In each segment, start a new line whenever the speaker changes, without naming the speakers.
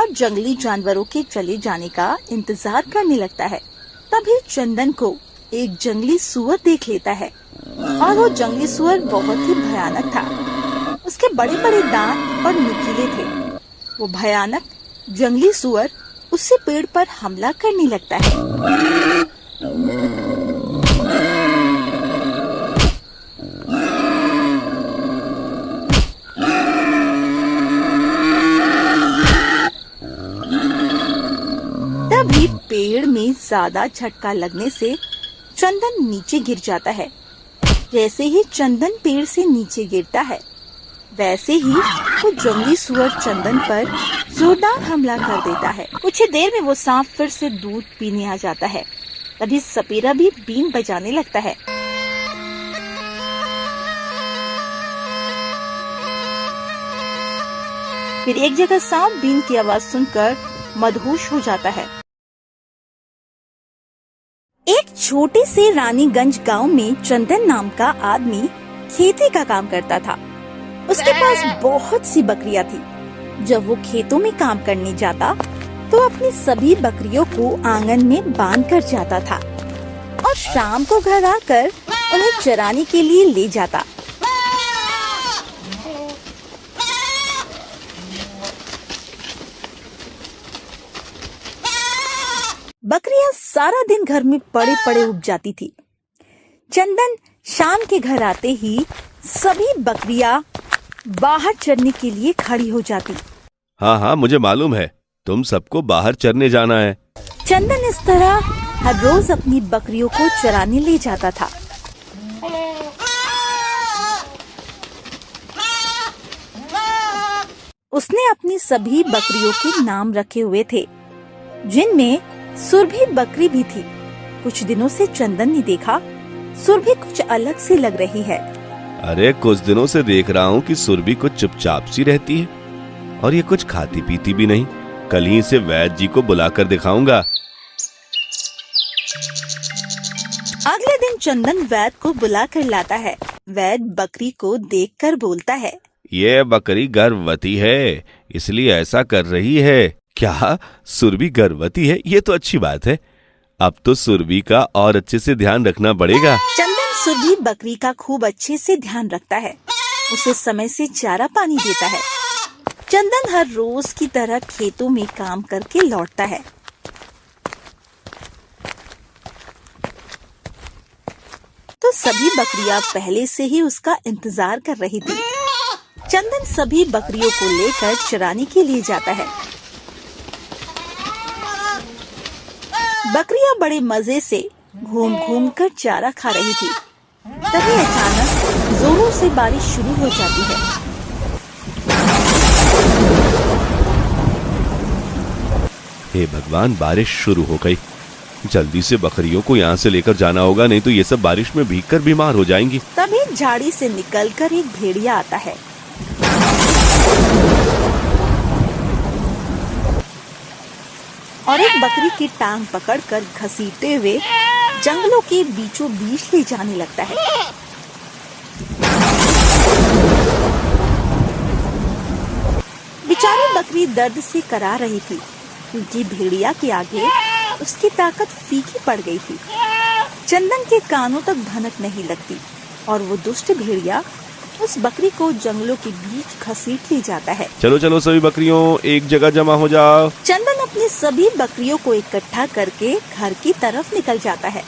और जंगली जानवरों के चले जाने का इंतजार करने लगता है। तभी चंदन को एक जंगली सुअर देख लेता है और वो जंगली सुअर बहुत ही भयानक था। उसके बड़े बड़े दांत और नुकीले थे। वो भयानक जंगली सुअर उससे पेड़ पर हमला करने लगता है। तभी पेड़ में ज्यादा झटका लगने से चंदन नीचे गिर जाता है। जैसे ही चंदन पेड़ से नीचे गिरता है, वैसे ही वो जंगली सुअर चंदन पर जोरदार हमला कर देता है। कुछ ही देर में वो सांप फिर से दूध पीने आ जाता है। तभी सपेरा भी बीन बजाने लगता है। फिर एक जगह सांप बीन की आवाज सुनकर मदहोश हो जाता है। एक छोटे से रानीगंज गांव में चंदन नाम का आदमी खेती का काम करता था। उसके पास बहुत सी बकरियां थी। जब वो खेतों में काम करने जाता तो अपनी सभी बकरियों को आंगन में बांध कर जाता था और शाम को घर आकर उन्हें चराने के लिए ले जाता। बकरियां सारा दिन घर में पड़े पड़े उग जाती थी। चंदन शाम के घर आते ही सभी बकरियां बाहर चरने के लिए खड़ी हो जाती।
हाँ, मुझे मालूम है, तुम सबको बाहर चरने जाना है।
चंदन इस तरह हर रोज अपनी बकरियों को चराने ले जाता था। उसने अपनी सभी बकरियों के नाम रखे हुए थे, जिनमें सुरभि बकरी भी थी। कुछ दिनों से चंदन ने देखा सुरभि कुछ अलग सी लग रही है।
अरे कुछ दिनों से देख रहा हूँ कि सुरभि कुछ चुपचाप सी रहती है और ये कुछ खाती पीती भी नहीं। कल ही इसे वैद्य जी को बुलाकर दिखाऊंगा।
अगले दिन चंदन वैद्य को बुला कर लाता है। वैद्य बकरी को देखकर बोलता है,
ये बकरी गर्भवती है, इसलिए ऐसा कर रही है। क्या सुरभि गर्भवती है? ये तो अच्छी बात है। अब तो सुरभि का और अच्छे से ध्यान रखना पड़ेगा।
चंदन सुरभि बकरी का खूब अच्छे से ध्यान रखता है। उसे समय से चारा पानी देता है। चंदन हर रोज की तरह खेतों में काम करके लौटता है। तो सभी बकरियां पहले से ही उसका इंतजार कर रही थी। चंदन सभी बकरियों को लेकर चराने के लिए जाता है। बकरियां बड़े मजे से घूम घूम कर चारा खा रही थी। तभी अचानक जोरों से बारिश शुरू हो जाती है।
हे भगवान, बारिश शुरू हो गई। जल्दी से बकरियों को यहाँ से लेकर जाना होगा, नहीं तो ये सब बारिश में भीगकर बीमार हो जाएंगी।
तभी झाड़ी से निकलकर एक भेड़िया आता है। और एक बकरी की टांग पकड़कर घसीटते हुए जंगलों के बीचों बीच ले जाने लगता है। बेचारी बकरी दर्द से करा रही थी, क्योंकि भेड़िया के आगे उसकी ताकत फीकी पड़ गई थी। चंदन के कानों तक भनक नहीं लगती और वो दुष्ट भेड़िया उस बकरी को जंगलों के बीच घसीट ले जाता है।
चलो चलो सभी बकरियों एक जगह जमा हो जाओ।
चंदन अपनी सभी बकरियों को इकट्ठा करके घर की तरफ निकल जाता है।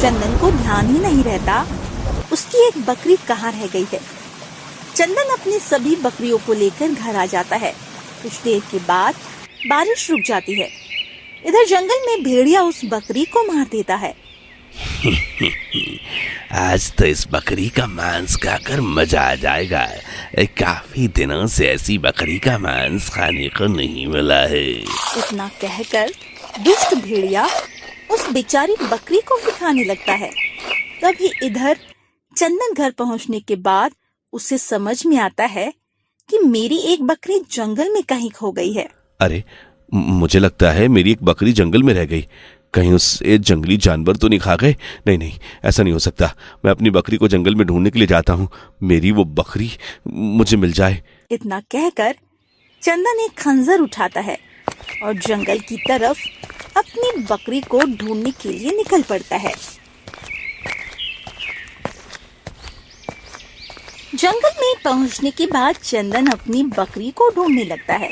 चंदन को ध्यान ही नहीं रहता उसकी एक बकरी कहाँ रह गई है। चंदन अपनी सभी बकरियों को लेकर घर आ जाता है। कुछ देर के बाद बारिश रुक जाती है। इधर जंगल में भेड़िया उस बकरी को मार देता है।
आज तो इस बकरी का मांस खाकर मजा आ जाएगा। काफी दिनों से ऐसी बकरी का मांस खाने को नहीं मिला है।
इतना कहकर दुष्ट भेड़िया उस बेचारी बकरी को ही खाने लगता है। तभी इधर चंदन घर पहुंचने के बाद उसे समझ में आता है कि मेरी एक बकरी जंगल में कहीं खो गई है।
अरे मुझे लगता है मेरी एक बकरी जंगल में रह गई। कहीं उससे जंगली जानवर तो नहीं खा गए। नहीं नहीं, ऐसा नहीं हो सकता। मैं अपनी बकरी को जंगल में ढूंढने के लिए जाता हूँ। मेरी वो बकरी मुझे मिल जाए।
इतना कहकर चंदन एक खंजर उठाता है और जंगल की तरफ अपनी बकरी को ढूंढने के लिए निकल पड़ता है। जंगल में पहुंचने के बाद चंदन अपनी बकरी को ढूंढने लगता है।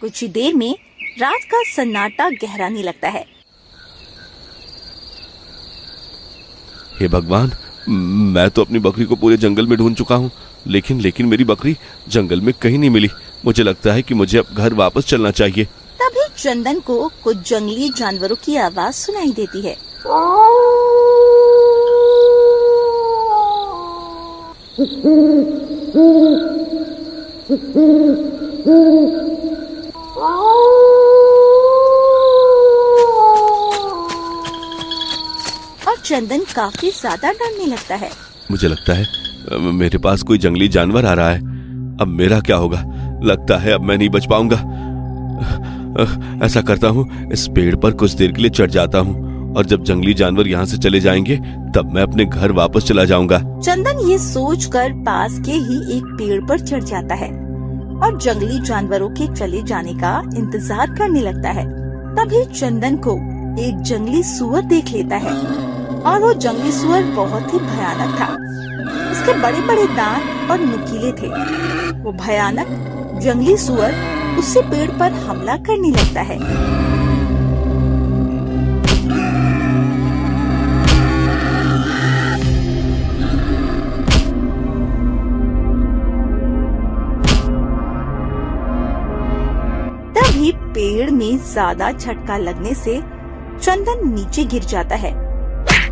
कुछ ही देर में रात का सन्नाटा गहराने लगता है।
हे भगवान, मैं तो अपनी बकरी को पूरे जंगल में ढूंढ चुका हूँ, लेकिन मेरी बकरी जंगल में कहीं नहीं मिली। मुझे लगता है कि मुझे अब घर वापस चलना चाहिए।
तभी चंदन को कुछ जंगली जानवरों की आवाज सुनाई देती है। और चंदन काफी ज्यादा डरने लगता है।
मुझे लगता है मेरे पास कोई जंगली जानवर आ रहा है। अब मेरा क्या होगा? लगता है अब मैं नहीं बच पाऊंगा। ऐसा करता हूँ, इस पेड़ पर कुछ देर के लिए चढ़ जाता हूँ और जब जंगली जानवर यहाँ से चले जाएंगे तब मैं अपने घर वापस चला जाऊंगा।
चंदन ये सोचकर पास के ही एक पेड़ पर चढ़ जाता है और जंगली जानवरों के चले जाने का इंतजार करने लगता है। तभी चंदन को एक जंगली सुअर देख लेता है और वो जंगली सुअर बहुत ही भयानक था। उसके बड़े बड़े दांत और नुकीले थे। वो भयानक जंगली सुअर उससे पेड़ पर हमला करने लगता है। तभी पेड़ में ज्यादा झटका लगने से चंदन नीचे गिर जाता है।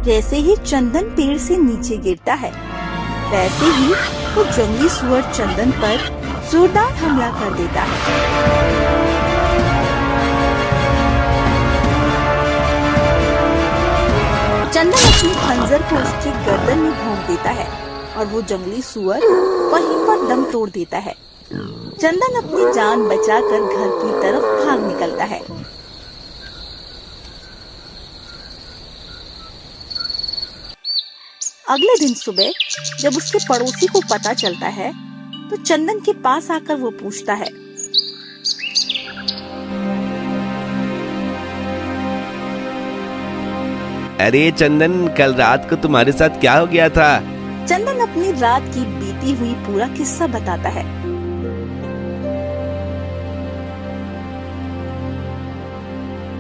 जैसे ही चंदन पेड़ से नीचे गिरता है, वैसे ही वो जंगली सुअर चंदन पर जोरदार हमला कर देता है। चंदन अपनी खंजर को उसकी गर्दन में भोंक देता है और वो जंगली सुअर वहीं पर दम तोड़ देता है। चंदन अपनी जान बचाकर घर की तरफ भाग निकलता है। अगले दिन सुबह जब उसके पड़ोसी को पता चलता है तो चंदन के पास आकर वो पूछता है,
अरे चंदन, कल रात को तुम्हारे साथ क्या हो गया था?
चंदन अपनी रात की बीती हुई पूरा किस्सा बताता है।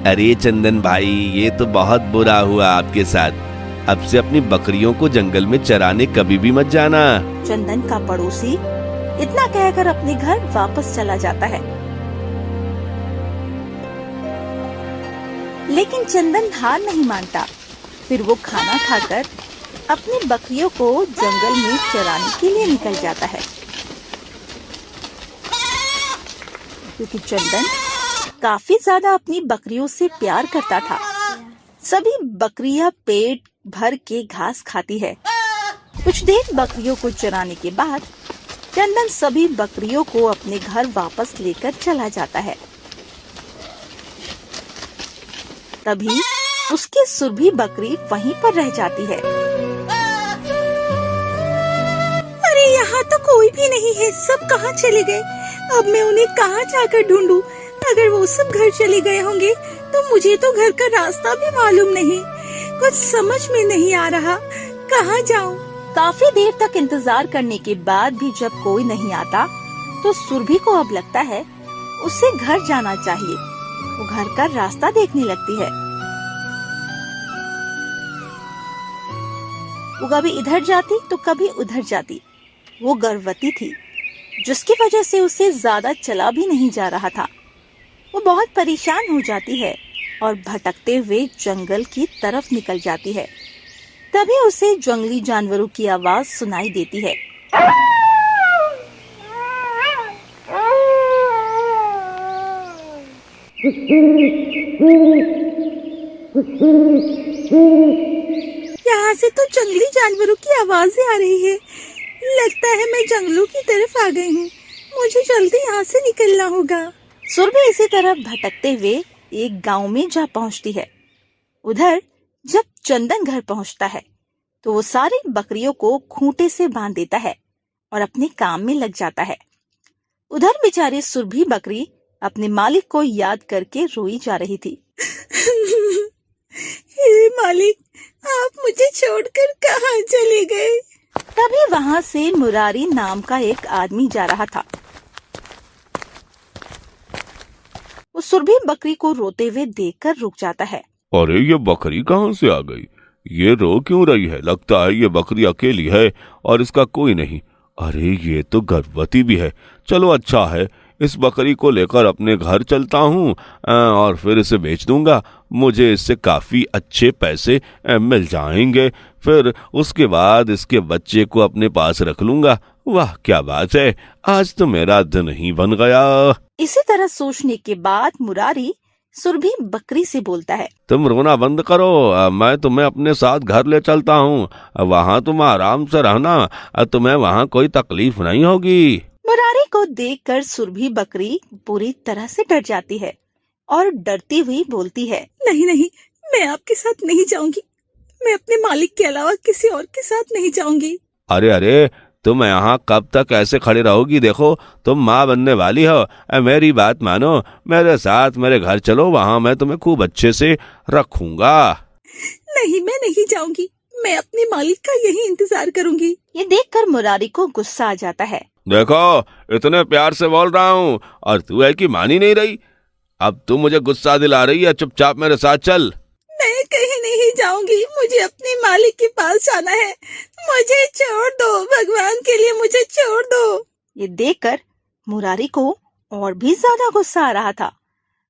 अरे चंदन भाई, ये तो बहुत बुरा हुआ आपके साथ। अब से अपनी बकरियों को जंगल में चराने कभी भी मत जाना।
चंदन का पड़ोसी इतना कहकर अपने घर वापस चला जाता है। लेकिन चंदन हार नहीं मानता। फिर वो खाना खाकर अपनी बकरियों को जंगल में चराने के लिए निकल जाता है। क्योंकि चंदन काफी ज्यादा अपनी बकरियों से प्यार करता था। सभी बकरियां पेट भर के घास खाती है। कुछ देर बकरियों को चराने के बाद चंदन सभी बकरियों को अपने घर वापस लेकर चला जाता है। तभी उसकी सुरभि बकरी वहीं पर रह जाती है। अरे यहाँ तो कोई भी नहीं है, सब कहाँ चले गए? अब मैं उन्हें कहाँ जाकर ढूंढूं? अगर वो सब घर चले गए होंगे तो मुझे तो घर का रास्ता भी मालूम नहीं। कुछ समझ में नहीं आ रहा, कहाँ जाऊं? काफी देर तक इंतजार करने के बाद भी जब कोई नहीं आता तो सुरभि को अब लगता है उसे घर जाना चाहिए। वो घर का रास्ता देखने लगती है। वो कभी इधर जाती तो कभी उधर जाती। वो गर्भवती थी, जिसकी वजह से उसे ज्यादा चला भी नहीं जा रहा था। वो बहुत परेशान हो जाती है और भटकते हुए जंगल की तरफ निकल जाती है। तभी उसे जंगली जानवरों की आवाज सुनाई देती है। यहाँ से तो जंगली जानवरों की आवाजें आ रही है। लगता है मैं जंगलों की तरफ आ गई हूँ। मुझे जल्दी यहाँ से निकलना होगा। सुरभि इसी तरह भटकते हुए एक गांव में जा पहुंचती है। उधर जब चंदन घर पहुंचता है तो वो सारी बकरियों को खूंटे से बांध देता है और अपने काम में लग जाता है। उधर बेचारी सुरभि बकरी अपने मालिक को याद करके रोई जा रही थी। हे मालिक, आप मुझे छोड़कर कहाँ चले गए? तभी वहाँ से मुरारी नाम का एक आदमी जा रहा था। वो सुरभि बकरी को रोते हुए देखकर रुक जाता है।
अरे ये बकरी कहाँ से आ गई? ये रो क्यों रही है? लगता है ये बकरी अकेली है और इसका कोई नहीं। अरे ये तो गर्भवती भी है। चलो अच्छा है, इस बकरी को लेकर अपने घर चलता हूँ और फिर इसे बेच दूंगा। मुझे इससे काफी अच्छे पैसे मिल जाएंगे। फिर उसके बाद इसके बच्चे को अपने पास रख लूंगा। वाह क्या बात है, आज तो मेरा दिन ही बन गया।
इसी तरह सोचने के बाद मुरारी सुरभि बकरी से बोलता है,
तुम रोना बंद करो, मैं तुम्हें अपने साथ घर ले चलता हूँ। वहाँ तुम आराम से रहना, तुम्हें वहाँ कोई तकलीफ नहीं होगी।
मुरारी को देखकर सुरभि बकरी पूरी तरह से डर जाती है और डरती हुई बोलती है, नहीं नहीं, मैं आपके साथ नहीं जाऊंगी। मैं अपने मालिक के अलावा किसी और के साथ नहीं जाऊंगी।
अरे अरे, तुम यहाँ कब तक ऐसे खड़े रहोगी? देखो तुम माँ बनने वाली हो। मेरी बात मानो, मेरे साथ मेरे घर चलो, वहाँ मैं तुम्हें खूब अच्छे से रखूंगा।
नहीं, मैं नहीं जाऊंगी। मैं अपने मालिक का यही इंतजार करूंगी। ये देखकर मुरारी को गुस्सा आ जाता है।
देखो इतने प्यार से बोल रहा हूँ और तू है कि मान ही नहीं रही। अब तू मुझे गुस्सा दिला रही है। चुपचाप मेरे साथ चल।
मैं कहीं नहीं जाऊंगी, मुझे अपने मालिक के पास जाना है। मुझे छोड़ दो, भगवान के लिए मुझे छोड़ दो। ये देखकर मुरारी को और भी ज्यादा गुस्सा आ रहा था।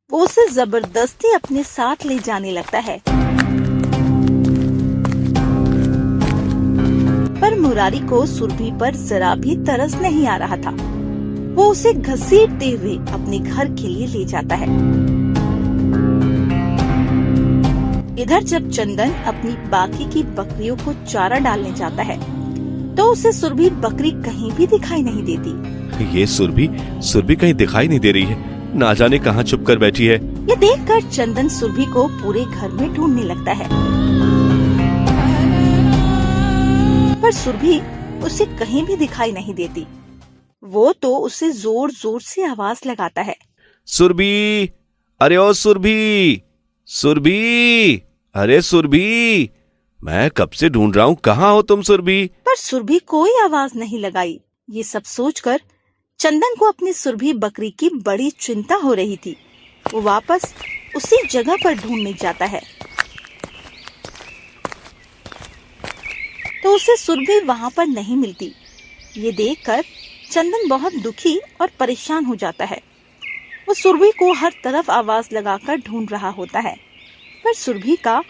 वो उसे जबरदस्ती अपने साथ ले जाने लगता है, पर मुरारी को सुरभि पर जरा भी तरस नहीं आ रहा था। वो उसे घसीटते हुए अपने घर के लिए ले जाता है। इधर जब चंदन अपनी बाकी की बकरियों को चारा डालने जाता है तो उसे सुरभि बकरी कहीं भी दिखाई नहीं देती।
ये सुरभि कहीं दिखाई नहीं दे रही है। ना जाने कहाँ छुप कर बैठी है।
ये देखकर चंदन सुरभि को पूरे घर में ढूंढने लगता है, पर सुरभि उसे कहीं भी दिखाई नहीं देती। वो तो उसे जोर जोर से आवाज लगाता है,
सुरभि, अरे ओ सुरभि, सुरभि, अरे सुरभि, मैं कब से ढूंढ रहा हूँ, कहाँ हो तुम सुरभि?
पर सुरभि कोई आवाज नहीं लगाई। ये सब सोचकर चंदन को अपनी सुरभि बकरी की बड़ी चिंता हो रही थी। वो वापस उसी जगह पर ढूंढने जाता है तो उसे सुरभि वहाँ पर नहीं मिलती। ये देखकर चंदन बहुत दुखी और परेशान हो जाता है। वो सुरभि को हर तरफ आवाज लगाकर ढूंढ रहा होता है, पर सुरभि का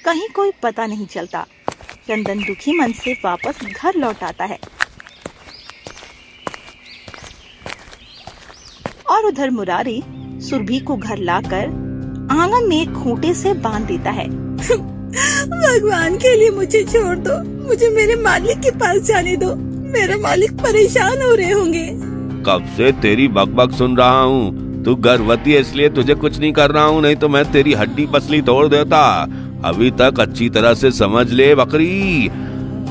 कहीं कोई पता नहीं चलता। चंदन दुखी मन से वापस घर लौट आता है और उधर मुरारी सुरभि को घर लाकर आंगन में एक खूंटे से बांध देता है। भगवान के लिए मुझे छोड़ दो, मुझे मेरे मालिक के पास जाने दो। मेरे मालिक परेशान हो रहे होंगे।
कब से तेरी बकबक सुन रहा हूँ। तू गर्भवती है इसलिए तुझे कुछ नहीं कर रहा हूँ, नहीं तो मैं तेरी हड्डी पसली तोड़ देता। अभी तक अच्छी तरह से समझ ले बकरी,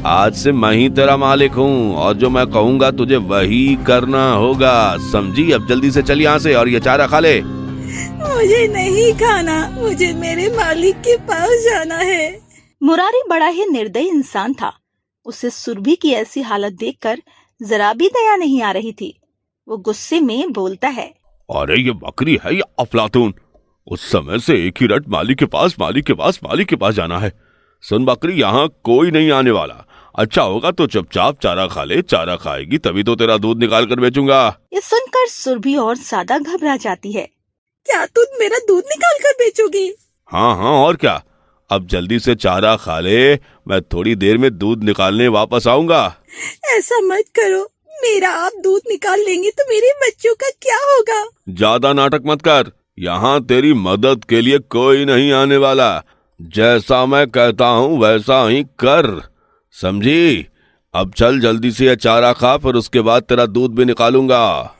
आज से मैं ही तेरा मालिक हूँ और जो मैं कहूँगा तुझे वही करना होगा, समझी? अब जल्दी से चल यहाँ से और ये चारा खा ले।
मुझे नहीं खाना, मुझे मेरे मालिक के पास जाना है। मुरारी बड़ा ही निर्दयी इंसान था। उसे सुरभि की ऐसी हालत देखकर जरा भी दया नहीं आ रही थी। वो गुस्से में बोलता है,
अरे ये बकरी है या अफलातून? उस समय से एक ही रट मालिक के पास, मालिक के पास, मालिक के पास जाना है। सुन बकरी, यहाँ कोई नहीं आने वाला। अच्छा होगा तो चुपचाप चारा खा ले, चारा खाएगी तभी तो तेरा दूध निकाल कर बेचूंगा।
ये सुनकर सुरभि और ज्यादा घबरा जाती है। क्या तुम मेरा दूध निकाल कर बेचोगी?
हाँ हाँ और क्या। अब जल्दी से चारा खा ले, मैं थोड़ी देर में दूध निकालने वापस आऊंगा।
ऐसा मत करो, मेरा आप दूध निकाल लेंगे तो मेरे बच्चों का क्या होगा?
ज्यादा नाटक मत कर, यहाँ तेरी मदद के लिए कोई नहीं आने वाला। जैसा मैं कहता हूँ वैसा ही कर, समझी? अब चल जल्दी से ये चारा खा, फिर उसके बाद तेरा दूध भी निकालूंगा।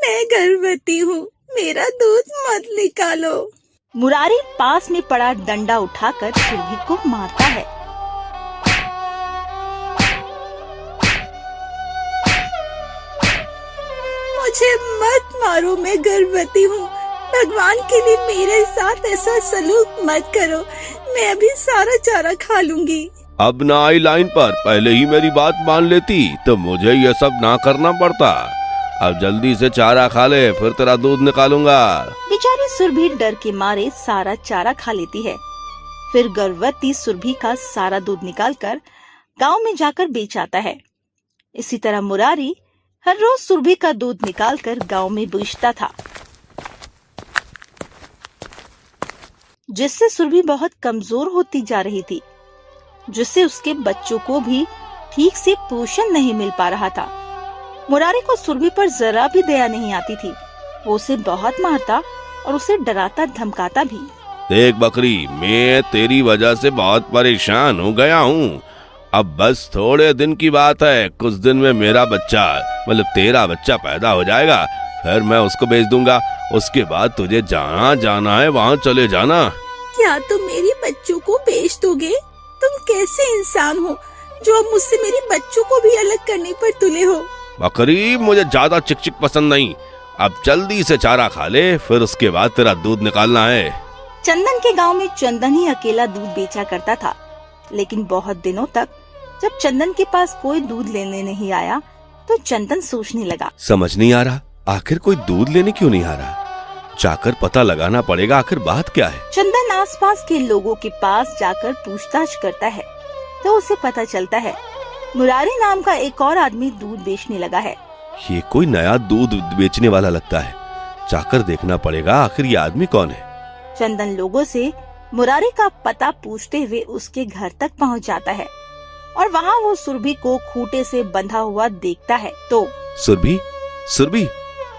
मैं गर्भवती हूँ, मेरा दूध मत निकालो। मुरारी पास में पड़ा डंडा उठाकर सुरभि को मारता है। मुझे मत मारो, मैं गर्भवती हूँ। भगवान के लिए मेरे साथ ऐसा सलूक मत करो। मैं अभी सारा चारा खा लूंगी।
अब ना आई लाइन पर, पहले ही मेरी बात मान लेती तो मुझे ये सब ना करना पड़ता। अब जल्दी से चारा खा ले, फिर तेरा दूध निकालूंगा।
बेचारी सुरभि डर के मारे सारा चारा खा लेती है। फिर गर्भवती सुरभि का सारा दूध निकालकर गांव में जाकर बेच आता है। इसी तरह मुरारी हर रोज सुरभि का दूध निकालकर गांव में बेचता था, जिससे सुरभि बहुत कमजोर होती जा रही थी, जिससे उसके बच्चों को भी ठीक से पोषण नहीं मिल पा रहा था। मुरारी को सुरभि पर जरा भी दया नहीं आती थी। वो उसे बहुत मारता और उसे डराता धमकाता भी।
देख बकरी, मैं तेरी वजह से बहुत परेशान हो गया हूँ। अब बस थोड़े दिन की बात है, कुछ दिन में मेरा बच्चा मतलब तेरा बच्चा पैदा हो जाएगा, फिर मैं उसको बेच दूंगा। उसके बाद तुझे जहाँ जाना है वहाँ चले जाना।
क्या तुम मेरी बच्चों को बेच दोगे? तुम कैसे इंसान हो जो अब मुझसे मेरे बच्चों को भी अलग करने पर तुले हो?
बकरी, मुझे ज्यादा चिक पसंद नहीं। अब जल्दी से चारा खा ले, फिर उसके बाद तेरा दूध निकालना है।
चंदन के गांव में चंदन ही अकेला दूध बेचा करता था, लेकिन बहुत दिनों तक जब चंदन के पास कोई दूध लेने नहीं आया तो चंदन सोचने लगा,
समझ नहीं आ रहा आखिर कोई दूध लेने क्यों नहीं आ रहा। जाकर पता लगाना पड़ेगा आखिर बात क्या है।
चंदन आसपास के लोगों के पास जाकर पूछताछ करता है तो उसे पता चलता है मुरारी नाम का एक और आदमी दूध बेचने लगा है।
ये कोई नया दूध बेचने वाला लगता है, जाकर देखना पड़ेगा आखिर ये आदमी कौन है।
चंदन लोगों से मुरारी का पता पूछते हुए उसके घर तक पहुंच जाता है और वहाँ वो सुरभि को खूंटे से बंधा हुआ देखता है तो
सुरभि, सुरभि,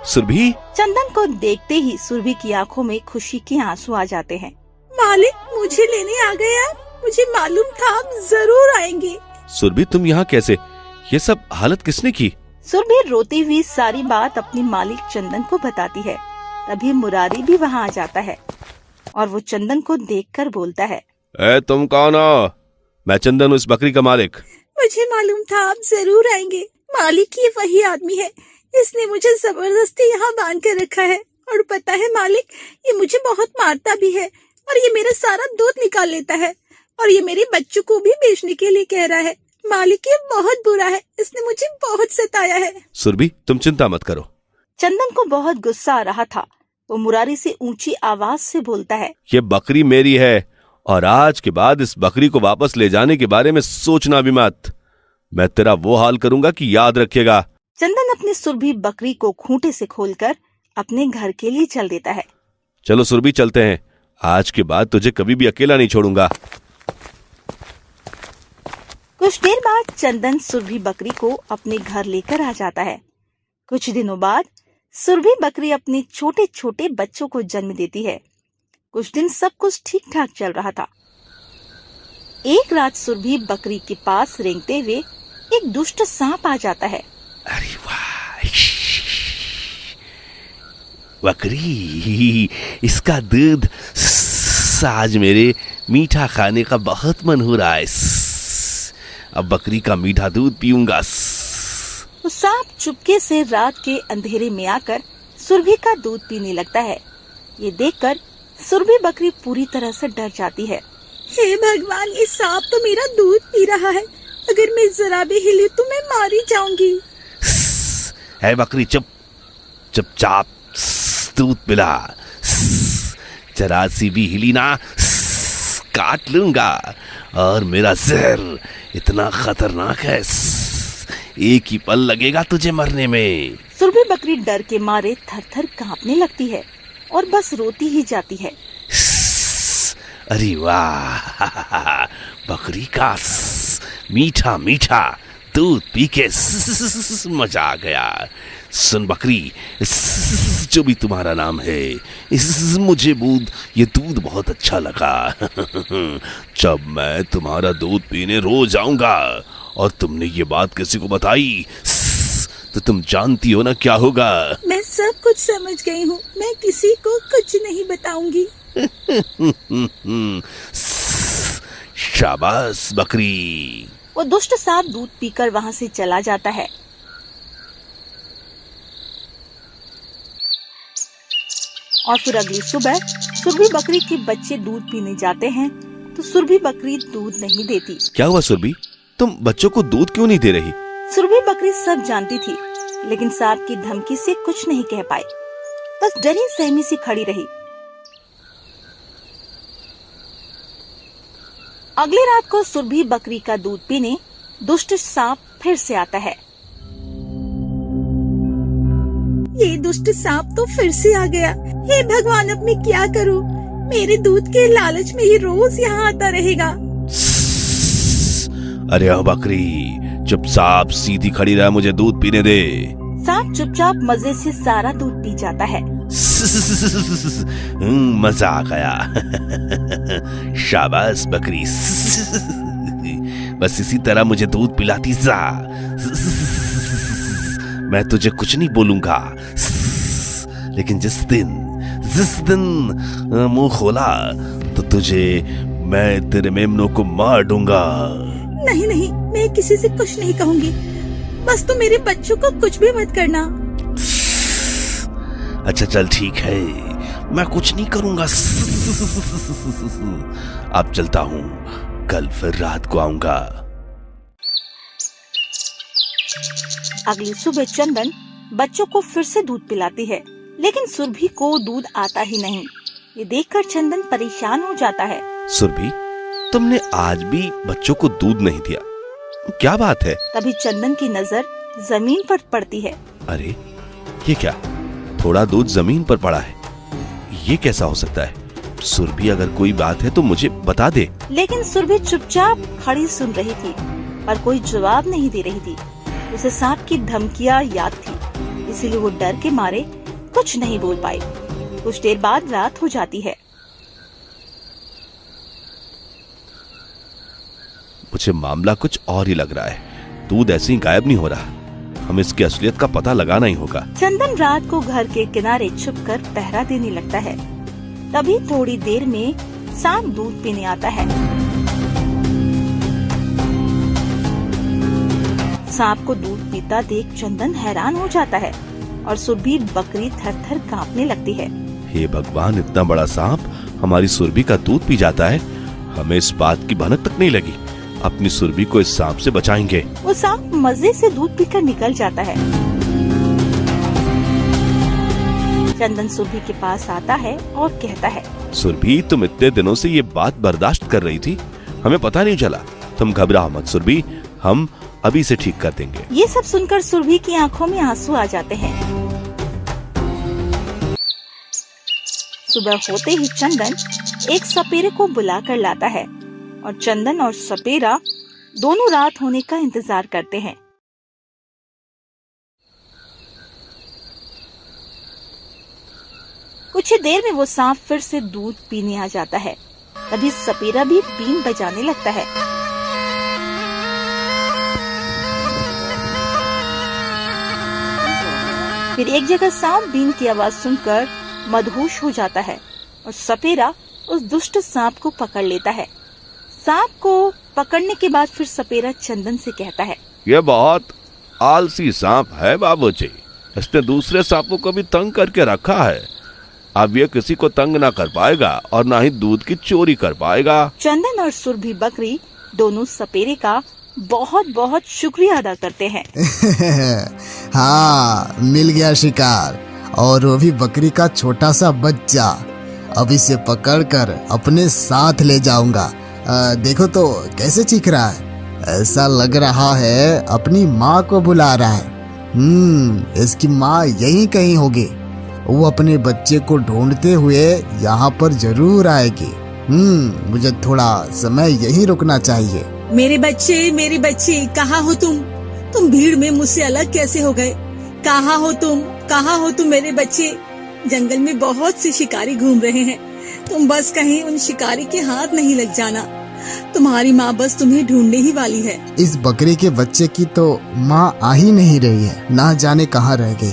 सुरभि।
चंदन को देखते ही सुरभि की आंखों में खुशी के आंसू आ जाते हैं। मालिक, मुझे लेने आ गए आप। मुझे मालूम था आप जरूर आएंगे।
सुरभि, तुम यहाँ कैसे? ये सब हालत किसने की?
सुरभि रोती हुई सारी बात अपनी मालिक चंदन को बताती है। तभी मुरारी भी वहाँ आ जाता है और वो चंदन को देखकर बोलता है,
ए, तुम कौन हो? मैं चंदन हूँ, इस बकरी का मालिक।
मुझे मालूम था आप जरूर आएंगे। मालिक ये वही आदमी है, इसने मुझे जबरदस्ती यहाँ बांध कर रखा है और पता है मालिक, ये मुझे बहुत मारता भी है और ये मेरा सारा दूध निकाल लेता है और ये मेरे बच्चों को भी बेचने के लिए कह रहा है। मालिक ये बहुत बुरा है, इसने मुझे बहुत सताया है।
सुरभि, तुम चिंता मत करो।
चंदन को बहुत गुस्सा आ रहा था। वो मुरारी से ऊंची आवाज से बोलता है,
ये बकरी मेरी है और आज के बाद इस बकरी को वापस ले जाने के बारे में सोचना भी मत। मैं तेरा वो हाल करूंगा कि याद रखेगा।
चंदन अपनी सुरभि बकरी को खूंटे से खोलकर अपने घर के लिए चल देता है।
चलो सुरभि, चलते हैं। आज के बाद तुझे कभी भी अकेला नहीं छोड़ूंगा।
कुछ देर बाद चंदन सुरभि बकरी को अपने घर लेकर आ जाता है। कुछ दिनों बाद सुरभि बकरी अपने छोटे छोटे बच्चों को जन्म देती है। कुछ दिन सब कुछ ठीक ठाक चल रहा था। एक रात सुरभि बकरी के पास रेंगते हुए एक दुष्ट सांप आ जाता है।
अरे वाह, बकरी, इसका दूध आज मेरे मीठा खाने का बहुत मन हो रहा है। अब बकरी का मीठा दूध पीऊंगा।
तो सांप चुपके से रात के अंधेरे में आकर सुरभि का दूध पीने लगता है। ये देखकर सुरभि बकरी पूरी तरह से डर जाती है। हे भगवान, ये सांप तो मेरा दूध पी रहा है। अगर मैं जरा भी हिली तो मैं मारी जाऊंगी।
है बकरी, चुप चुपचाप दूध पिला। जरा सी भी हिली ना, काट लूंगा। और मेरा जहर इतना खतरनाक है, एक ही पल लगेगा तुझे मरने में।
सुरभि बकरी डर के मारे थर थर कांपने लगती है और बस रोती ही जाती है।
अरे वाह, बकरी का मीठा मीठा दूध पी के मजा आ गया। सुन बकरी, जो भी तुम्हारा नाम है, मुझे ये दूध बहुत अच्छा लगा। जब मैं तुम्हारा दूध पीने रोज आऊंगा और तुमने ये बात किसी को बताई तो तुम जानती हो ना क्या होगा।
मैं सब समझ गई हूँ, मैं किसी को कुछ नहीं बताऊंगी।
शाबाश बकरी।
वो दुष्ट सांप दूध पीकर वहाँ से चला जाता है। और फिर अगली सुबह सुरभि बकरी के बच्चे दूध पीने जाते हैं तो सुरभि बकरी दूध नहीं देती।
क्या हुआ सुरभि, तुम बच्चों को दूध क्यों नहीं दे रही?
सुरभि बकरी सब जानती थी, लेकिन सांप की धमकी से कुछ नहीं कह पाई, बस डरी सहमी सी खड़ी रही। अगली रात को सुरभि बकरी का दूध पीने दुष्ट सांप फिर से आता है। ये दुष्ट सांप तो फिर से आ गया। हे भगवान, अब मैं क्या करूं? मेरे दूध के लालच में ये रोज यहाँ आता रहेगा।
अरे ओ बकरी, चुपचाप सीधी खड़ी रह, मुझे दूध पीने दे।
सांप चुपचाप मजे से सारा दूध पी जाता है।
मजा आ गया। शाबाश बकरी, बस इसी तरह मुझे दूध पिलाती जा। मैं तुझे कुछ नहीं बोलूंगा, लेकिन जिस दिन मुंह खोला तो तुझे मैं तेरे मेमनों को मार दूंगा।
नहीं नहीं, मैं किसी से कुछ नहीं कहूंगी, बस तुम मेरे बच्चों को कुछ भी मत करना।
अच्छा चल ठीक है, मैं कुछ नहीं करूंगा। अब चलता हूँ, कल फिर रात को आऊंगा।
अगली सुबह चंदन बच्चों को फिर से दूध पिलाती है, लेकिन सुरभि को दूध आता ही नहीं। ये देखकर चंदन परेशान हो जाता है।
सुरभि, तुमने आज भी बच्चों को दूध नहीं दिया, क्या बात है?
तभी चंदन की नजर जमीन पर पड़ती है।
अरे ये क्या, थोड़ा दूध जमीन पर पड़ा है, ये कैसा हो सकता है? सुरभि, अगर कोई बात है तो मुझे बता दे।
लेकिन सुरभि चुपचाप खड़ी सुन रही थी, पर कोई जवाब नहीं दे रही थी। उसे सांप की धमकियां याद थी, इसीलिए वो डर के मारे कुछ नहीं बोल पाई। कुछ देर बाद रात हो जाती है।
मुझे मामला कुछ और ही लग रहा है, दूध ऐसे ही गायब नहीं हो रहा, हमें इसकी असलियत का पता लगाना ही होगा।
चंदन रात को घर के किनारे छुपकर पहरा देने लगता है। तभी थोड़ी देर में सांप दूध पीने आता है। सांप को दूध पीता देख चंदन हैरान हो जाता है और सुरभि बकरी थर-थर कांपने लगती है।
हे भगवान, इतना बड़ा सांप हमारी सुरभि का दूध पी जाता है, हमें इस बात की भनक तक नहीं लगी। अपनी सुरभि को इस सांप से बचाएंगे।
वो सांप मजे से दूध पीकर निकल जाता है। चंदन सुरभि के पास आता है और कहता है,
सुरभि, तुम इतने दिनों से ये बात बर्दाश्त कर रही थी, हमें पता नहीं चला। तुम घबराओ मत सुरभि, हम अभी से ठीक कर देंगे।
ये सब सुनकर सुरभि की आंखों में आंसू आ जाते हैं। सुबह होते ही चंदन एक सपेरे को बुला कर लाता है और चंदन और सपेरा दोनों रात होने का इंतजार करते हैं। कुछ ही देर में वो सांप फिर से दूध पीने आ जाता है। तभी सपेरा भी बीन बजाने लगता है। फिर एक जगह सांप बीन की आवाज सुनकर मदहोश हो जाता है और सपेरा उस दुष्ट सांप को पकड़ लेता है। सांप को पकड़ने के बाद फिर सपेरा चंदन से कहता है,
ये बहुत आलसी सांप है बाबूजी, इसने दूसरे सांपों को भी तंग करके रखा है। अब ये किसी को तंग ना कर पाएगा और ना ही दूध की चोरी कर पाएगा।
चंदन और सुरभि बकरी दोनों सपेरे का बहुत बहुत शुक्रिया अदा करते हैं।
हाँ, मिल गया शिकार, और वो भी बकरी का छोटा सा बच्चा। अब इसे पकड़कर अपने साथ ले जाऊंगा। देखो तो कैसे चीख रहा है, ऐसा लग रहा है अपनी माँ को बुला रहा है। इसकी माँ यहीं कहीं होगी, वो अपने बच्चे को ढूंढते हुए यहाँ पर जरूर आएगी। मुझे थोड़ा समय यहीं रुकना चाहिए।
मेरे बच्चे कहाँ हो तुम? तुम भीड़ में मुझसे अलग कैसे हो गए? कहाँ हो तुम मेरे बच्चे? जंगल में बहुत से शिकारी घूम रहे हैं, तुम बस कहीं उन शिकारी के हाथ नहीं लग जाना। तुम्हारी माँ बस तुम्हें ढूंढने ही वाली है।
इस बकरी के बच्चे की तो माँ आ ही नहीं रही है, ना जाने कहाँ रह गई।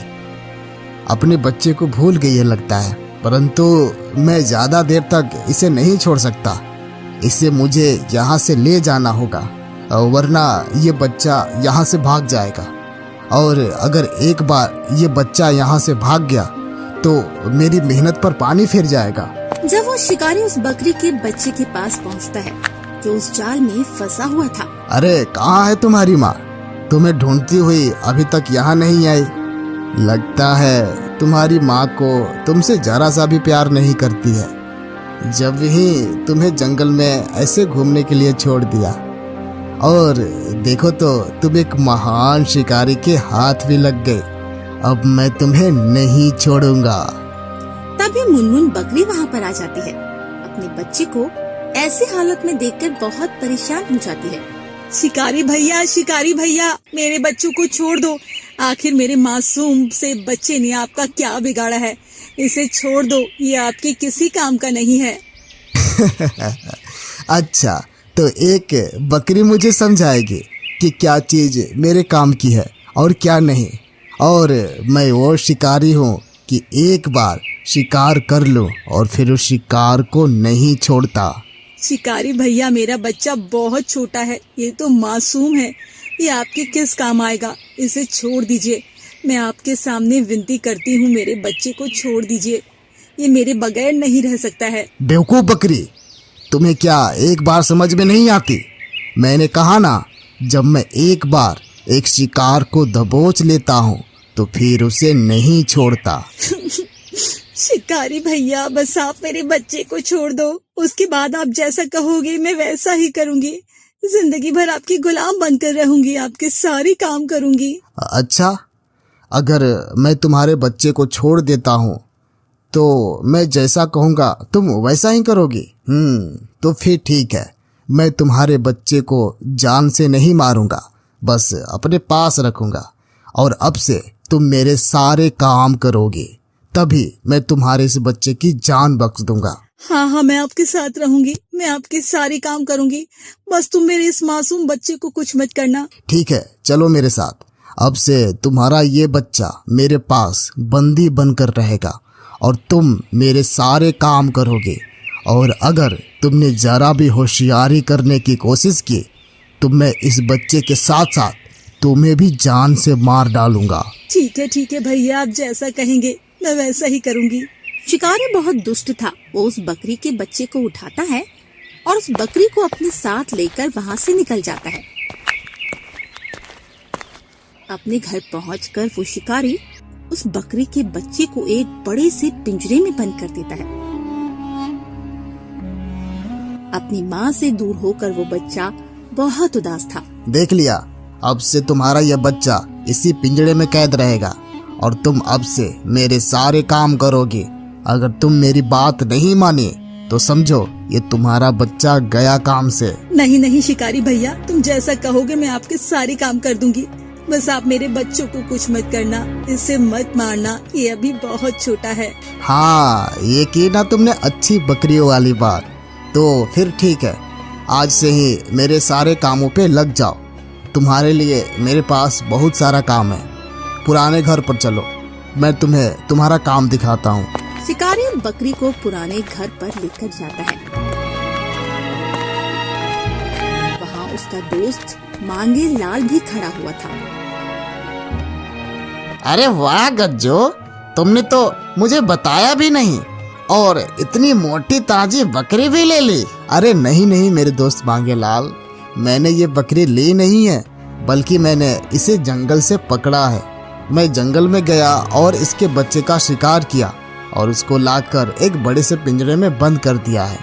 अपने बच्चे को भूल गई है लगता है, परंतु मैं ज्यादा देर तक इसे नहीं छोड़ सकता। इसे मुझे यहाँ से ले जाना होगा, वरना ये बच्चा यहाँ से भाग जाएगा। और अगर एक बार ये बच्चा यहाँ से भाग गया तो मेरी मेहनत पर पानी फिर जाएगा।
जब वो शिकारी उस बकरी के बच्चे के पास पहुँचता है जो उस जाल में फंसा हुआ था।
अरे कहाँ है तुम्हारी माँ? तुम्हें ढूंढती हुई अभी तक यहाँ नहीं आई। लगता है तुम्हारी माँ को तुमसे जरा सा भी प्यार नहीं करती है। जब ही तुम्हें जंगल में ऐसे घूमने के लिए छोड़ दिया, और देखो तो तुम एक महान शिकारी के हाथ भी लग गए। अब मैं तुम्हें नहीं छोड़ूंगा।
तभी मुनमुन बकरी वहाँ पर आ जाती है। अपने बच्चे को ऐसी हालत में देखकर बहुत परेशान हो जाती है।
शिकारी भैया, मेरे बच्चों को छोड़ दो। आखिर मेरे मासूम से बच्चे ने आपका क्या बिगाड़ा है? इसे छोड़ दो, ये आपके किसी काम का नहीं है।
अच्छा, तो एक बकरी मुझे समझाएगी कि क्या चीज मेरे काम की है और क्या नहीं। और मैं वो शिकारी हूँ कि एक बार शिकार कर लूं और फिर उस शिकार को नहीं छोड़ता।
शिकारी भैया, मेरा बच्चा बहुत छोटा है, ये तो मासूम है, ये आपके किस काम आएगा? इसे छोड़ दीजिए। मैं आपके सामने विनती करती हूँ, मेरे बच्चे को छोड़ दीजिए। ये मेरे बगैर नहीं रह सकता है।
बेवकूफ बकरी, तुम्हें क्या एक बार समझ में नहीं आती? मैंने कहा ना, जब मैं एक बार एक शिकार को दबोच लेता हूँ तो फिर उसे नहीं छोड़ता।
शिकारी भैया, बस आप मेरे बच्चे को छोड़ दो। उसके बाद आप जैसा कहोगे मैं वैसा ही करूँगी। जिंदगी भर आपकी गुलाम बनकर रहूंगी, आपके सारे काम करूँगी।
अच्छा, अगर मैं तुम्हारे बच्चे को छोड़ देता हूँ तो मैं जैसा कहूँगा तुम वैसा ही करोगी? तो फिर ठीक है, मैं तुम्हारे बच्चे को जान से नहीं मारूंगा, बस अपने पास रखूंगा। और अब से तुम मेरे सारे काम करोगी, तभी मैं तुम्हारे इस बच्चे की जान बख्श दूंगा।
हाँ, मैं आपके साथ रहूंगी, मैं आपके सारे काम करूंगी। बस तुम मेरे इस मासूम बच्चे को कुछ मत करना।
ठीक है, चलो मेरे साथ। अब से तुम्हारा ये बच्चा मेरे पास बंदी बनकर रहेगा और तुम मेरे सारे काम करोगे। और अगर तुमने जरा भी होशियारी करने की कोशिश की तो मैं इस बच्चे के साथ साथ तुम्हें भी जान से मार डालूंगा।
ठीक है भैया, आप जैसा कहेंगे मैं वैसा ही करूंगी।
शिकारी बहुत दुष्ट था। वो उस बकरी के बच्चे को उठाता है और उस बकरी को अपने साथ लेकर वहाँ से निकल जाता है। अपने घर पहुंचकर वो शिकारी उस बकरी के बच्चे को एक बड़े से पिंजरे में बंद कर देता है। अपनी माँ से दूर होकर वो बच्चा बहुत उदास था।
देख लिया, अब से तुम्हारा यह बच्चा इसी पिंजरे में कैद रहेगा और तुम अब से मेरे सारे काम करोगी। अगर तुम मेरी बात नहीं मानी तो समझो ये तुम्हारा बच्चा गया काम से।
नहीं शिकारी भैया, तुम जैसा कहोगे मैं आपके सारे काम कर दूंगी। बस आप मेरे बच्चों को कुछ मत करना, इसे मत मारना, ये अभी बहुत छोटा है।
हाँ, ये की ना तुमने अच्छी बकरियों वाली बात। तो फिर ठीक है, आज से ही मेरे सारे कामों पे लग जाओ। तुम्हारे लिए मेरे पास बहुत सारा काम है। पुराने घर पर चलो, मैं तुम्हें तुम्हारा काम दिखाता हूँ।
शिकारी बकरी को पुराने घर पर लेकर जाता है। वहाँ उसका दोस्त मांगे लाल भी खड़ा हुआ था।
अरे वाह गज्जो, तुमने तो मुझे बताया भी नहीं और इतनी मोटी ताजी बकरी भी ले ली। अरे नहीं मेरे दोस्त मांगे लाल, मैंने ये बकरी ली नहीं है, बल्कि मैंने इसे जंगल से पकड़ा है। मैं जंगल में गया और इसके बच्चे का शिकार किया और उसको लाकर एक बड़े से पिंजरे में बंद कर दिया है।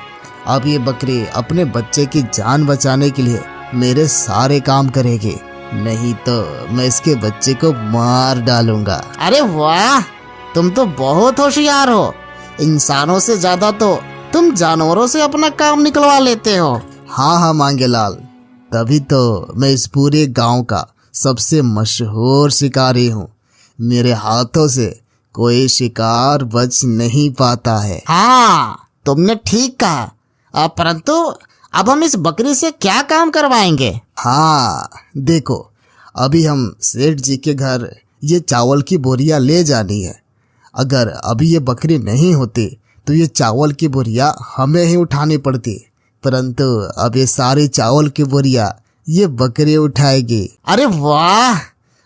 अब ये बकरी अपने बच्चे की जान बचाने के लिए मेरे सारे काम करेगी, नहीं तो मैं इसके बच्चे को मार डालूंगा। अरे वाह, तुम तो बहुत होशियार हो। इंसानों से ज्यादा तो तुम जानवरों से अपना काम निकलवा लेते हो। हाँ मांगे लाल, तभी तो मैं इस पूरे गांव का सबसे मशहूर शिकारी हूँ। मेरे हाथों से कोई शिकार बच नहीं पाता है। हाँ, तुमने ठीक कहा। परंतु अब हम इस बकरी से क्या काम करवाएंगे? हाँ देखो, अभी हम सेठ जी के घर ये चावल की बोरियां ले जानी है। अगर अभी ये बकरी नहीं होती तो ये चावल की बोरियां हमें ही उठानी पड़ती, परंतु अब ये सारी चावल की बोरियां ये बकरी उठाएगी। अरे वाह,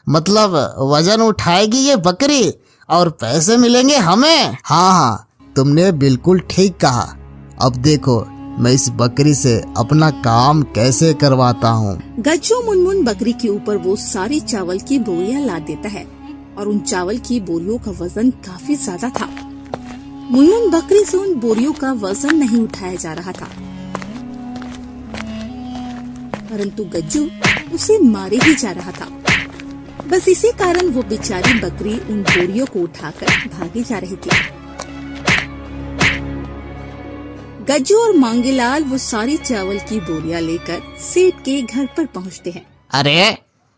मतलब वजन उठाएगी ये बकरी और पैसे मिलेंगे हमें। हाँ, तुमने बिल्कुल ठीक कहा। अब देखो मैं इस बकरी से अपना काम कैसे करवाता हूँ।
गज्जू मुनमुन बकरी के ऊपर वो सारी चावल की बोरियां लाद देता है और उन चावल की बोरियों का वजन काफी ज्यादा था। मुनमुन बकरी से उन बोरियों का वजन नहीं उठाया जा रहा था, परंतु गज्जू उसे मारे ही जा रहा था। बस इसी कारण वो बेचारी बकरी उन बोरियों को उठाकर भागी जा रही थी। गज्जू और मांगेलाल वो सारी चावल की बोरियां लेकर सेठ के घर पर पहुंचते हैं।
अरे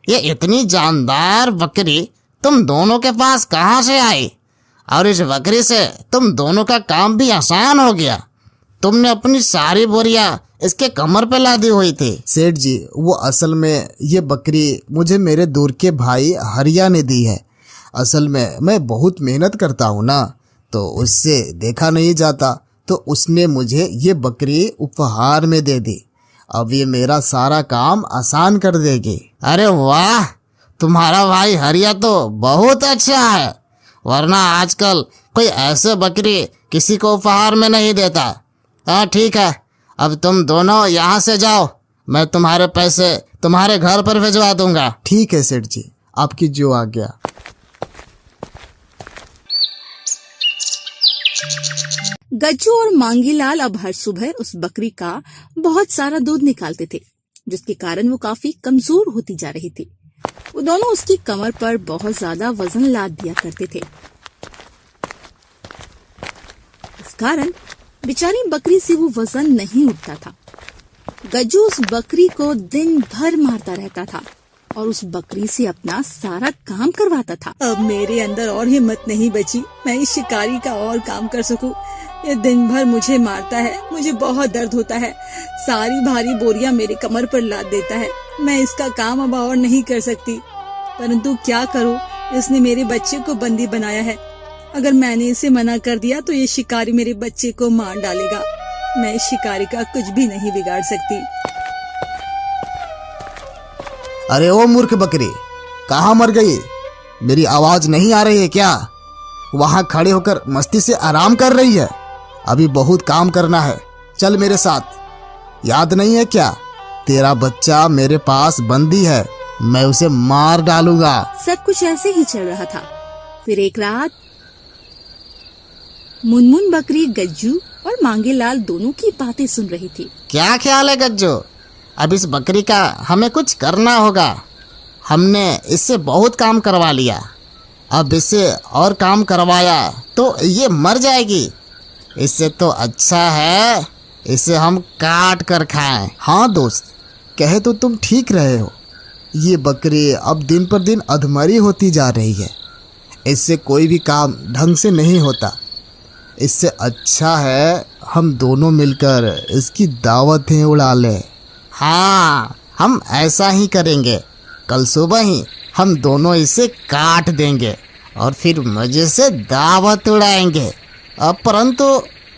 ये इतनी जानदार बकरी तुम दोनों के पास कहाँ से आई? और इस बकरी से तुम दोनों का काम भी आसान हो गया। तुमने अपनी सारी बोरियां इसके कमर पे लादी हुई थी। सेठ जी, वो असल में ये बकरी मुझे मेरे दूर के भाई हरिया ने दी है। असल में मैं बहुत मेहनत करता हूँ ना, तो उससे देखा नहीं जाता, तो उसने मुझे ये बकरी उपहार में दे दी। अब ये मेरा सारा काम आसान कर देगी। अरे वाह, तुम्हारा भाई हरिया तो बहुत अच्छा है, वरना आजकल कोई ऐसे बकरी किसी को उपहार में नहीं देता। हाँ ठीक है, अब तुम दोनों यहाँ से जाओ, मैं तुम्हारे पैसे तुम्हारे घर पर भिजवा दूंगा। ठीक है सेठ जी, आपकी जो आज्ञा।
गज्जू और मांगीलाल अब हर सुबह उस बकरी का बहुत सारा दूध निकालते थे, जिसके कारण वो काफी कमजोर होती जा रही थी। वो दोनों उसकी कमर पर बहुत ज्यादा वजन लाद दिया करते थे। इस कारण बेचारी बकरी से वो वजन नहीं उठता था। गज्जू उस बकरी को दिन भर मारता रहता था और उस बकरी से अपना सारा काम करवाता था। अब मेरे अंदर और हिम्मत नहीं बची, मैं इस शिकारी का और काम कर सकूं। ये दिन भर मुझे मारता है, मुझे बहुत दर्द होता है, सारी भारी बोरियां मेरे कमर पर लाद देता है। मैं इसका काम अब और नहीं कर सकती, परंतु क्या करूं, इसने मेरे बच्चे को बंदी बनाया है। अगर मैंने इसे मना कर दिया तो ये शिकारी मेरे बच्चे को मार डालेगा। मैं इस शिकारी का कुछ भी नहीं बिगाड़ सकती।
अरे ओ मूर्ख बकरी, कहाँ मर गई? मेरी आवाज नहीं आ रही है क्या? वहां खड़े होकर मस्ती से आराम कर रही है। अभी बहुत काम करना है, चल मेरे साथ। याद नहीं है क्या, तेरा बच्चा मेरे पास बंदी है, मैं उसे मार डालूंगा।
सब कुछ ऐसे ही चल रहा था। फिर एक रात मुनमुन बकरी गज्जू और मांगेलाल दोनों की बातें सुन रही थी।
क्या ख्याल है गज्जू, अब इस बकरी का हमें कुछ करना होगा। हमने इससे बहुत काम करवा लिया, अब इससे और काम करवाया तो ये मर जाएगी। इससे तो अच्छा है इसे हम काट कर खाएं। हाँ दोस्त, कहे तो तुम ठीक रहे हो। ये बकरी अब दिन पर दिन अधमरी होती जा रही है, इससे कोई भी काम ढंग से नहीं होता। इससे अच्छा है हम दोनों मिलकर इसकी दावतें उड़ा लें। हाँ, हम ऐसा ही करेंगे। कल सुबह ही हम दोनों इसे काट देंगे और फिर मजे से दावत उड़ाएंगे। अब परंतु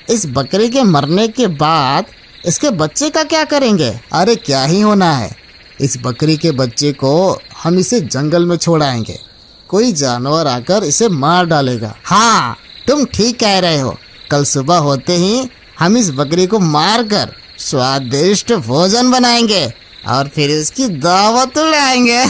इस बकरी के मरने के बाद इसके बच्चे का क्या करेंगे? अरे क्या ही होना है, इस बकरी के बच्चे को हम इसे जंगल में छोड़ाएंगे, कोई जानवर आकर इसे मार डालेगा। हाँ, तुम ठीक कह रहे हो। कल सुबह होते ही हम इस बकरी को मारकर स्वादिष्ट भोजन बनाएंगे और फिर इसकी दावत उड़ाएंगे।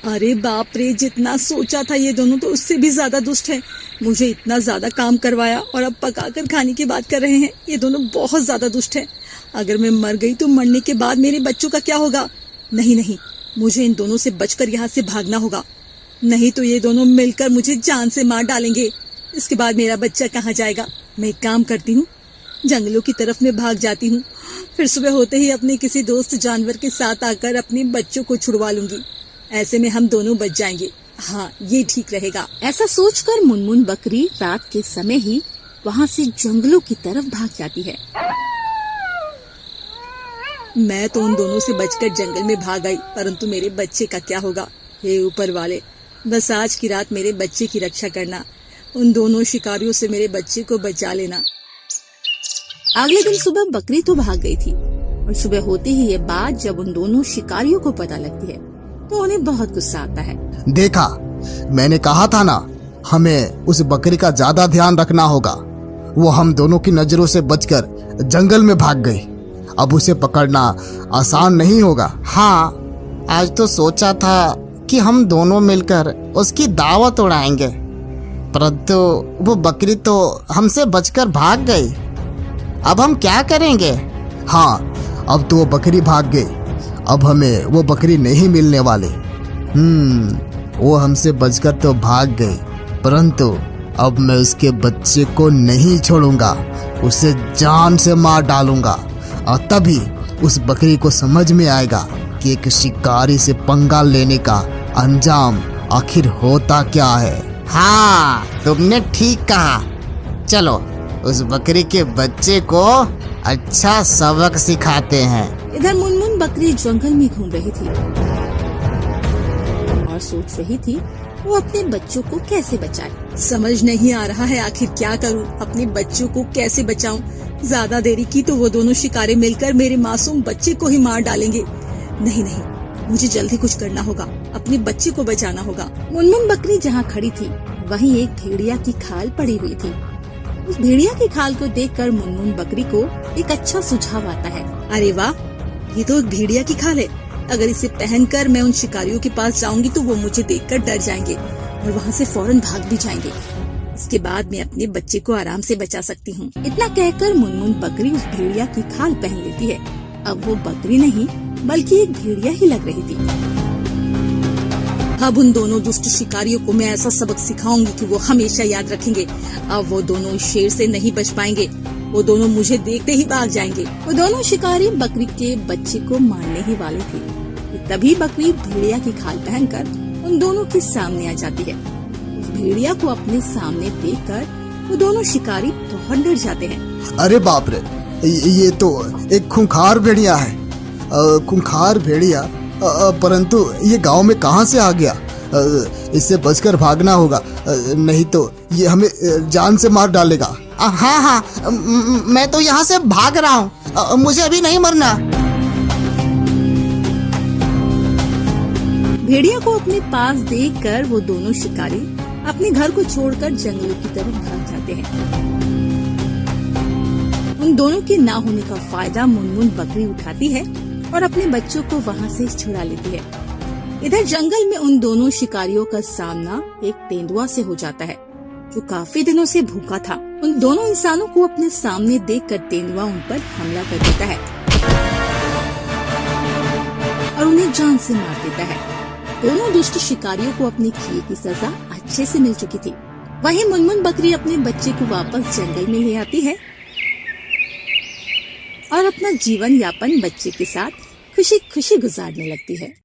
अरे बाप रे, जितना सोचा था ये दोनों तो उससे भी ज्यादा दुष्ट हैं। मुझे इतना ज्यादा काम करवाया और अब पकाकर खाने की बात कर रहे हैं। ये दोनों बहुत ज्यादा दुष्ट हैं। अगर मैं मर गई तो मरने के बाद मेरे बच्चों का क्या होगा? नहीं नहीं, मुझे इन दोनों से बचकर यहाँ से भागना होगा, नहीं तो ये दोनों मिलकर मुझे जान से मार डालेंगे। इसके बाद मेरा बच्चा कहाँ जाएगा? मैं एक काम करती हूँ, जंगलों की तरफ में भाग जाती हूँ, फिर सुबह होते ही अपने किसी दोस्त जानवर के साथ आकर अपने बच्चों को छुड़वा लूंगी। ऐसे में हम दोनों बच जाएंगे। हाँ, ये ठीक रहेगा।
ऐसा सोचकर मुनमुन बकरी रात के समय ही वहाँ से जंगलों की तरफ भाग जाती है।
मैं तो उन दोनों से बचकर जंगल में भाग आई, परंतु मेरे बच्चे का क्या होगा? हे ऊपर वाले, बस आज की रात मेरे बच्चे की रक्षा करना, उन दोनों शिकारियों से मेरे बच्चे को बचा लेना। अगले दिन सुबह बकरी तो भाग गई थी और सुबह होते ही ये बात जब उन दोनों शिकारियों को पता लगती है तो उन्हें बहुत गुस्सा आता है।
देखा, मैंने कहा था ना, हमें उस बकरी का ज्यादा ध्यान रखना होगा। वो हम दोनों की नजरों से बचकर जंगल में भाग गई। अब उसे पकड़ना आसान नहीं होगा। हाँ, आज तो सोचा था कि हम दोनों मिलकर उसकी दावत उड़ाएंगे, परंतु वो बकरी तो हमसे बचकर भाग गई। अब हम क्या करेंगे? हाँ, अब तो वो बकरी भाग गई। अब हमें वो बकरी नहीं मिलने वाली। वो हमसे बचकर तो भाग गई, परंतु अब मैं उसके बच्चे को नहीं छोड़ूंगा, उसे जान से मार डालूंगा। और तभी उस बकरी को समझ में आएगा कि एक शिकारी से पंगा लेने का अंजाम आखिर होता क्या है। हाँ, तुमने ठीक कहा। चलो उस बकरी के बच्चे को अच्छा सबक सिखाते हैं।
इधर मुनमुन बकरी जंगल में घूम रही थी और सोच रही थी वो अपने बच्चों को कैसे बचाए। समझ नहीं आ रहा है आखिर क्या करूं, अपने बच्चों को कैसे बचाऊं। ज्यादा देरी की तो वो दोनों शिकारी मिलकर मेरे मासूम बच्चे को ही मार डालेंगे। नहीं, मुझे जल्दी कुछ करना होगा, अपने बच्चे को बचाना होगा। मुनमुन बकरी जहाँ खड़ी थी वहीं एक भेड़िया की खाल पड़ी हुई थी। उस भेड़िया की खाल को देखकर मुनमुन बकरी को एक अच्छा सुझाव आता है। अरे वाह, ये तो एक भेड़िया की खाल है। अगर इसे पहनकर मैं उन शिकारियों के पास जाऊंगी तो वो मुझे देखकर डर जाएंगे और वहाँ से फौरन भाग भी जाएंगे। इसके बाद मैं अपने बच्चे को आराम से बचा सकती हूँ। इतना कहकर मुनमुन बकरी उस भेड़िया की खाल पहन लेती है। अब वो बकरी नहीं बल्कि एक भेड़िया ही लग रही थी। अब उन दोनों दुष्ट शिकारियों को मैं ऐसा सबक सिखाऊंगी कि वो हमेशा याद रखेंगे। अब वो दोनों शेर से नहीं बच पाएंगे, वो दोनों मुझे देखते ही भाग जाएंगे। वो दोनों शिकारी बकरी के बच्चे को मारने ही वाले थे। तभी बकरी भेड़िया की खाल पहनकर उन दोनों के सामने आ जाती है। उस भेड़िया को अपने सामने देखकर वो दोनों शिकारी बहुत डर जाते हैं।
अरे बाप रे, ये तो एक खूंखार भेड़िया है। खूंखार भेड़िया, परंतु ये गांव में कहां से आ गया? इससे बचकर भागना होगा, नहीं तो ये हमें जान से मार डालेगा। हाँ, मैं तो यहाँ से भाग रहा हूँ, मुझे अभी नहीं मरना।
भेड़िया को अपने पास देखकर वो दोनों शिकारी अपने घर को छोड़कर जंगलों की तरफ भाग जाते हैं। उन दोनों के ना होने का फायदा मुनमुन बकरी उठाती है और अपने बच्चों को वहाँ से छुड़ा लेती है। इधर जंगल में उन दोनों शिकारियों का सामना एक तेंदुआ से हो जाता है जो काफी दिनों से भूखा था। उन दोनों इंसानों को अपने सामने देखकर तेंदुआ उन पर हमला कर देता है और उन्हें जान से मार देता है। दोनों दुष्ट शिकारियों को अपने किए की सजा अच्छे से मिल चुकी थी। वहीं मुनमुन बकरी अपने बच्चे को वापस जंगल में ले आती है और अपना जीवन यापन बच्चे के साथ खुशी खुशी गुजारने लगती है।